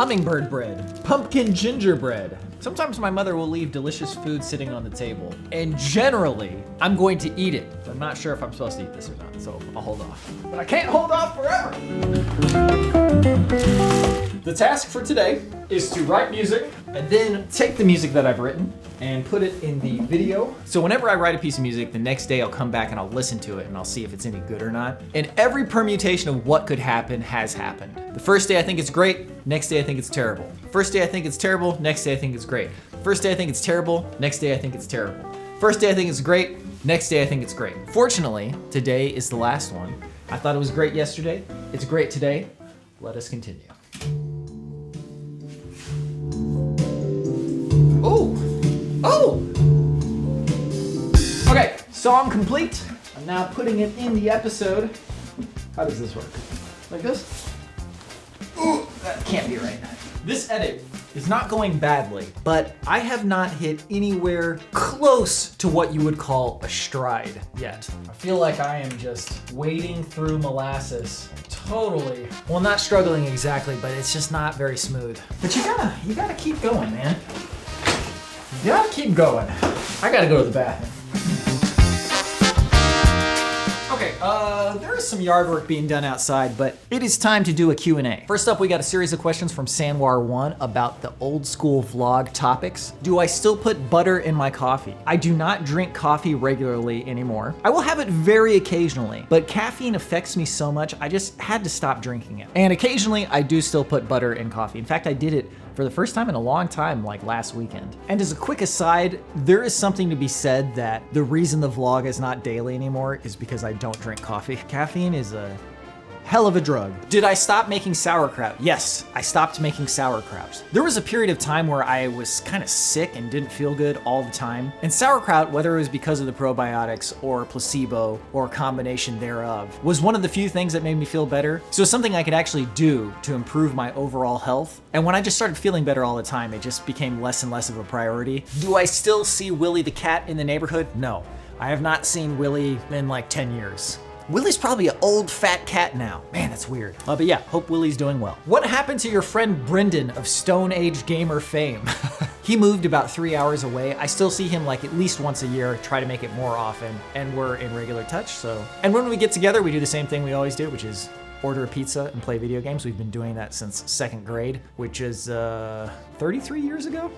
hummingbird bread, pumpkin gingerbread. Sometimes my mother will leave delicious food sitting on the table, and generally, I'm going to eat it. I'm not sure if I'm supposed to eat this or not, so I'll hold off. But I can't hold off forever! The task for today is to write music, and then take the music that I've written and put it in the video. So whenever I write a piece of music, the next day I'll come back and I'll listen to it and I'll see if it's any good or not. And every permutation of what could happen has happened. The first day I think it's great, next day I think it's terrible. First day I think it's terrible, next day I think it's great. First day I think it's terrible, next day I think it's terrible. First day I think it's great, next day I think it's great. Fortunately, today is the last one. I thought it was great yesterday, it's great today. Let us continue. Oh! Okay, so I'm complete. I'm now putting it in the episode. How does this work? Like this? Ooh, that can't be right. This edit is not going badly, but I have not hit anywhere close to what you would call a stride yet. I feel like I am just wading through molasses. Totally. Well, not struggling exactly, but it's just not very smooth. But you gotta keep going, man. You gotta keep going. I gotta go to the bathroom. Okay, there is some yard work being done outside, but it is time to do a Q&A. First up, we got a series of questions from Sanwar1 about the old school vlog topics. Do I still put butter in my coffee? I do not drink coffee regularly anymore. I will have it very occasionally, but caffeine affects me so much, I just had to stop drinking it. And occasionally, I do still put butter in coffee. In fact, I did it for the first time in a long time, like last weekend. And as a quick aside, there is something to be said that the reason the vlog is not daily anymore is because I don't drink coffee. Caffeine is a hell of a drug. Did I stop making sauerkraut? Yes, I stopped making sauerkraut. There was a period of time where I was kind of sick and didn't feel good all the time. And sauerkraut, whether it was because of the probiotics or placebo or a combination thereof, was one of the few things that made me feel better. So it's something I could actually do to improve my overall health. And when I just started feeling better all the time, it just became less and less of a priority. Do I still see Willie the cat in the neighborhood? No, I have not seen Willie in like 10 years. Willie's probably an old fat cat now. Man, that's weird. But yeah, hope Willie's doing well. What happened to your friend Brendan of Stone Age Gamer fame? He moved about 3 hours away. I still see him like at least once a year, try to make it more often, and we're in regular touch, so. And when we get together, we do the same thing we always do, which is order a pizza and play video games. We've been doing that since 2nd grade, which is 33 years ago?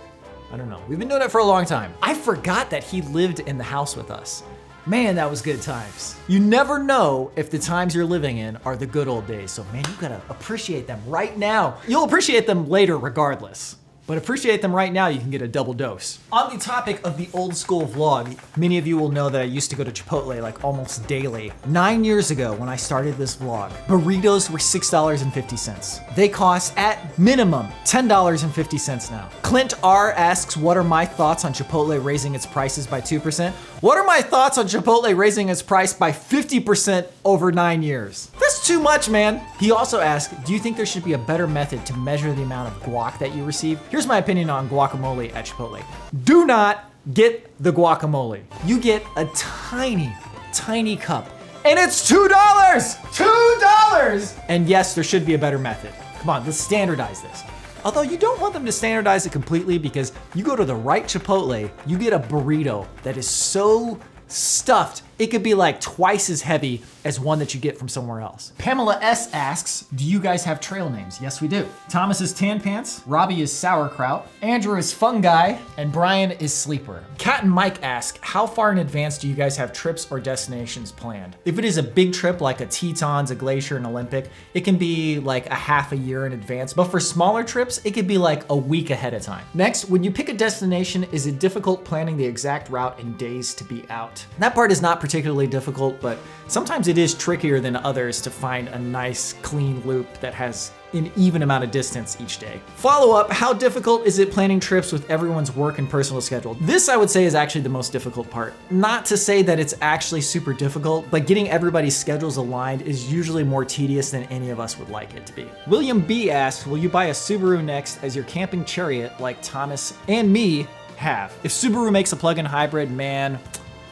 I don't know. We've been doing it for a long time. I forgot that he lived in the house with us. Man, that was good times. You never know if the times you're living in are the good old days. So man, you gotta appreciate them right now. You'll appreciate them later regardless. But appreciate them right now, you can get a double dose. On the topic of the old school vlog, many of you will know that I used to go to Chipotle like almost daily. 9 years ago when I started this vlog, burritos were $6.50. They cost at minimum $10.50 now. Clint R asks, what are my thoughts on Chipotle raising its prices by 2%? What are my thoughts on Chipotle raising its price by 50% over 9 years? That's too much, man. He also asked, do you think there should be a better method to measure the amount of guac that you receive? Here's my opinion on guacamole at Chipotle. Do not get the guacamole. You get a tiny, tiny cup, and it's $2! $2! And yes, there should be a better method. Come on, let's standardize this. Although you don't want them to standardize it completely, because you go to the right Chipotle, you get a burrito that is so stuffed, it could be like twice as heavy as one that you get from somewhere else. Pamela S asks, do you guys have trail names? Yes, we do. Thomas is Tan Pants, Robbie is Sauerkraut, Andrew is Fungi, and Brian is Sleeper. Kat and Mike ask, how far in advance do you guys have trips or destinations planned? If it is a big trip like a Tetons, a Glacier, an Olympic, it can be like a half a year in advance. But for smaller trips, it could be like a week ahead of time. Next, when you pick a destination, is it difficult planning the exact route and days to be out? That part is not particularly difficult, but sometimes it is trickier than others to find a nice clean loop that has an even amount of distance each day. Follow up, how difficult is it planning trips with everyone's work and personal schedule? This I would say is actually the most difficult part. Not to say that it's actually super difficult, but getting everybody's schedules aligned is usually more tedious than any of us would like it to be. William B asks, will you buy a Subaru next as your camping chariot like Thomas and me have? If Subaru makes a plug-in hybrid, man,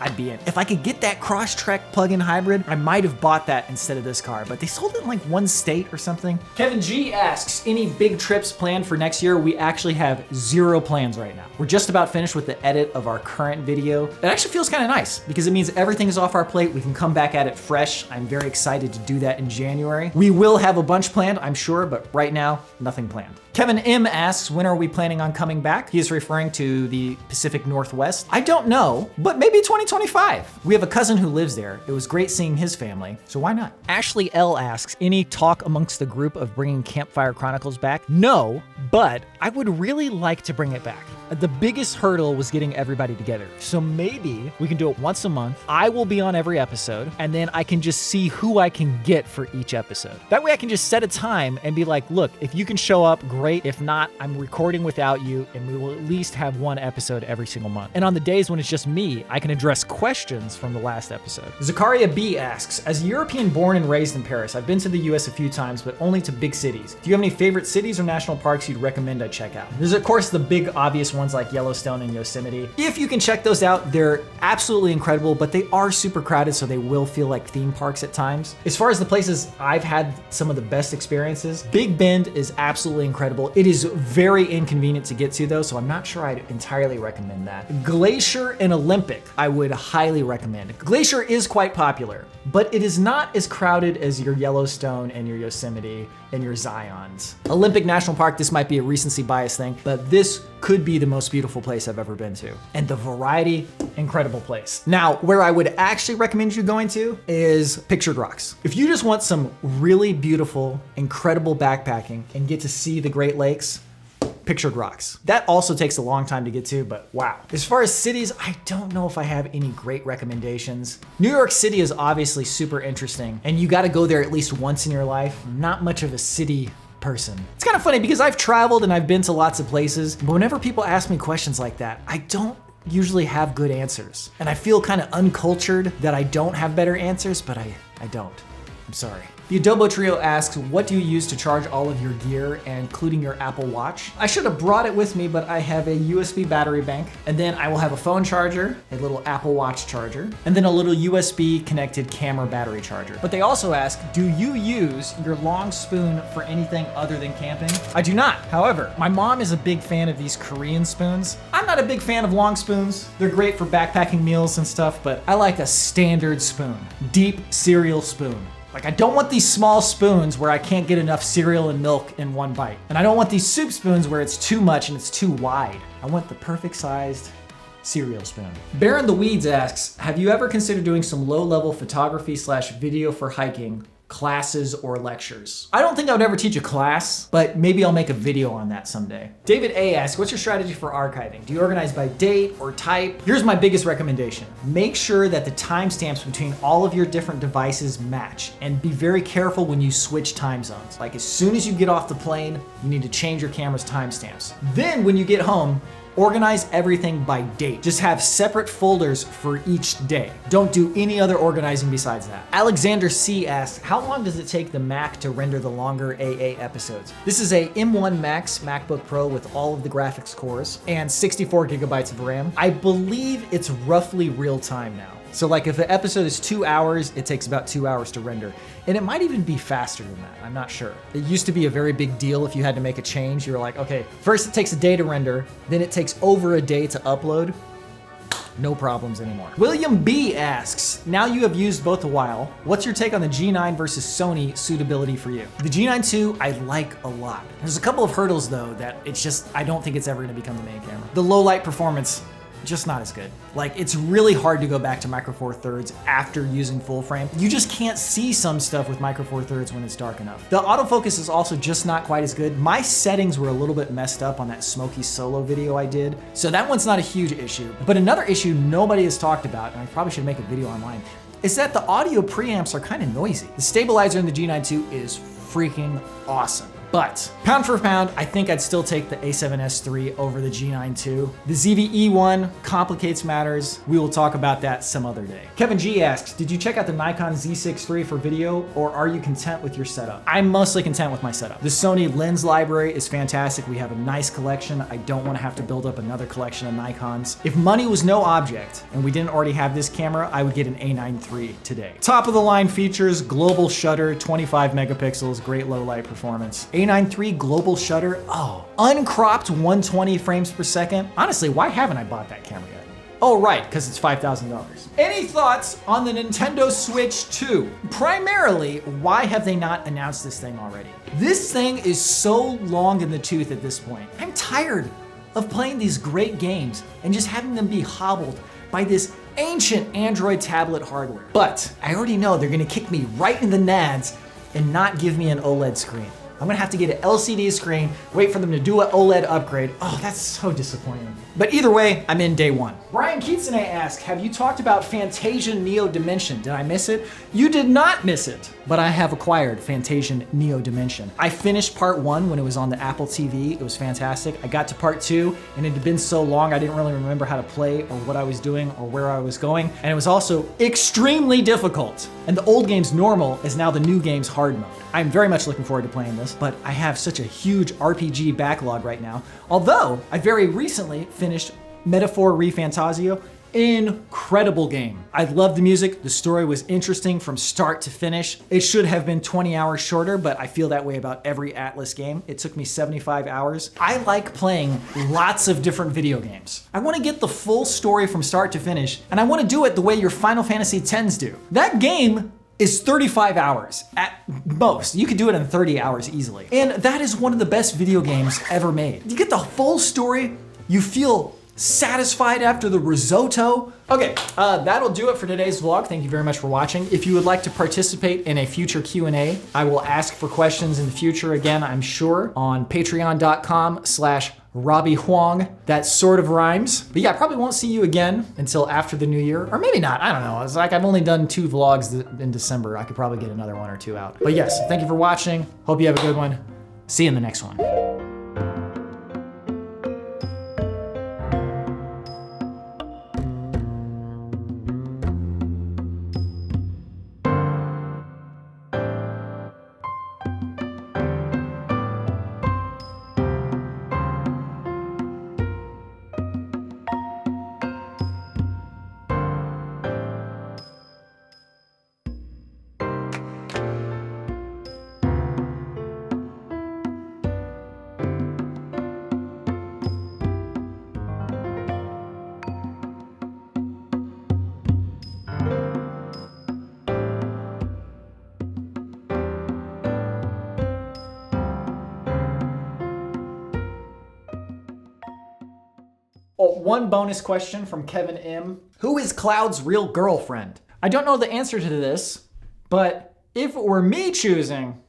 I'd be in. If I could get that Crosstrek plug-in hybrid, I might have bought that instead of this car, but they sold it in like one state or something. Kevin G asks, any big trips planned for next year? We actually have 0 plans right now. We're just about finished with the edit of our current video. It actually feels kind of nice because it means everything is off our plate. We can come back at it fresh. I'm very excited to do that in January. We will have a bunch planned, I'm sure, but right now, nothing planned. Kevin M asks, when are we planning on coming back? He is referring to the Pacific Northwest. I don't know, but maybe 2025. We have a cousin who lives there. It was great seeing his family, so why not? Ashley L asks, any talk amongst the group of bringing Campfire Chronicles back? No, but I would really like to bring it back. The biggest hurdle was getting everybody together. So maybe we can do it once a month. I will be on every episode, and then I can just see who I can get for each episode. That way I can just set a time and be like, look, if you can show up, great. If not, I'm recording without you, and we will at least have one episode every single month. And on the days when it's just me, I can address questions from the last episode. Zakaria B asks, as a European born and raised in Paris, I've been to the US a few times, but only to big cities. Do you have any favorite cities or national parks you'd recommend I check out? There's of course the big obvious ones like Yellowstone and Yosemite. If you can check those out, they're absolutely incredible, but they are super crowded, so they will feel like theme parks at times. As far as the places I've had some of the best experiences, Big Bend is absolutely incredible. It is very inconvenient to get to though, so I'm not sure I'd entirely recommend that. Glacier and Olympic, I would highly recommend. Glacier is quite popular, but it is not as crowded as your Yellowstone and your Yosemite and your Zions. Olympic National Park, this might be a recency bias thing, but this could be the most beautiful place I've ever been to. And the variety, incredible place. Now, where I would actually recommend you going to is Pictured Rocks. If you just want some really beautiful, incredible backpacking and get to see the Great Lakes, Pictured Rocks. That also takes a long time to get to, but wow. As far as cities, I don't know if I have any great recommendations. New York City is obviously super interesting, and you gotta go there at least once in your life. Not much of a city person. It's kind of funny because I've traveled and I've been to lots of places, but whenever people ask me questions like that, I don't usually have good answers. And I feel kind of uncultured that I don't have better answers, but I don't. I'm sorry. The Adobo Trio asks, what do you use to charge all of your gear, including your Apple Watch? I should have brought it with me, but I have a USB battery bank, and then I will have a phone charger, a little Apple Watch charger, and then a little USB connected camera battery charger. But they also ask, do you use your long spoon for anything other than camping? I do not. However, my mom is a big fan of these Korean spoons. I'm not a big fan of long spoons. They're great for backpacking meals and stuff, but I like a standard spoon, deep cereal spoon. Like, I don't want these small spoons where I can't get enough cereal and milk in one bite. And I don't want these soup spoons where it's too much and it's too wide. I want the perfect sized cereal spoon. Baron the Weeds asks, have you ever considered doing some low-level photography / video for hiking classes or lectures? I don't think I would ever teach a class, but maybe I'll make a video on that someday. David A asks, what's your strategy for archiving? Do you organize by date or type? Here's my biggest recommendation. Make sure that the timestamps between all of your different devices match, and be very careful when you switch time zones. Like, as soon as you get off the plane, you need to change your camera's timestamps. Then when you get home, organize everything by date. Just have separate folders for each day. Don't do any other organizing besides that. Alexander C asks, how long does it take the Mac to render the longer AA episodes? This is a M1 Max MacBook Pro with all of the graphics cores and 64 gigabytes of RAM. I believe it's roughly real time now. So like if the episode is 2 hours, it takes about 2 hours to render. And it might even be faster than that, I'm not sure. It used to be a very big deal if you had to make a change. You were like, okay, first it takes a day to render, then it takes over a day to upload. No problems anymore. William B asks, now you have used both a while, what's your take on the G9 versus Sony suitability for you? The G9 II I like a lot. There's a couple of hurdles though that it's just, I don't think it's ever gonna become the main camera. The low light performance, just not as good. Like, it's really hard to go back to Micro Four Thirds after using full frame. You just can't see some stuff with Micro Four Thirds when it's dark enough. The autofocus is also just not quite as good. My settings were a little bit messed up on that smoky solo video I did, so that one's not a huge issue. But another issue nobody has talked about, and I probably should make a video online, is that the audio preamps are kind of noisy. The stabilizer in the G9 II is freaking awesome. But pound for pound, I think I'd still take the A7S III over the G9 II. The ZV-E one complicates matters. We will talk about that some other day. Kevin G asks, did you check out the Nikon Z6 III for video, or are you content with your setup? I'm mostly content with my setup. The Sony lens library is fantastic. We have a nice collection. I don't want to have to build up another collection of Nikons. If money was no object and we didn't already have this camera, I would get an A9 III today. Top of the line features, global shutter, 25 megapixels, great low light performance. A9 III global shutter, oh, uncropped 120 frames per second. Honestly, why haven't I bought that camera yet? Oh, right, because it's $5,000. Any thoughts on the Nintendo Switch 2? Primarily, why have they not announced this thing already? This thing is so long in the tooth at this point. I'm tired of playing these great games and just having them be hobbled by this ancient Android tablet hardware. But I already know they're gonna kick me right in the nads and not give me an OLED screen. I'm gonna have to get an LCD screen, wait for them to do an OLED upgrade. Oh, that's so disappointing. But either way, I'm in day one. Brian Keatsone asks, have you talked about Fantasia Neo Dimension? Did I miss it? You did not miss it, but I have acquired Fantasia Neo Dimension. I finished part one when it was on the Apple TV. It was fantastic. I got to part two, and it had been so long I didn't really remember how to play or what I was doing or where I was going. And it was also extremely difficult. And the old game's normal is now the new game's hard mode. I'm very much looking forward to playing this, but I have such a huge RPG backlog right now. Although I very recently finished Metaphor ReFantazio. Incredible game. I loved the music. The story was interesting from start to finish. It should have been 20 hours shorter, but I feel that way about every Atlas game. It took me 75 hours. I like playing lots of different video games. I want to get the full story from start to finish, and I want to do it the way your Final Fantasy X do. That game is 35 hours at most. You could do it in 30 hours easily. And that is one of the best video games ever made. You get the full story, you feel satisfied after the risotto. Okay, that'll do it for today's vlog. Thank you very much for watching. If you would like to participate in a future Q&A, I will ask for questions in the future again, I'm sure, on patreon.com/Robbie Huang. That sort of rhymes. But yeah, I probably won't see you again until after the new year, or maybe not, I don't know. It's like I've only done 2 vlogs in December. I could probably get another 1 or 2 out. But yes, thank you for watching. Hope you have a good one. See you in the next one. Oh, one bonus question from Kevin M. Who is Cloud's real girlfriend? I don't know the answer to this, but if it were me choosing,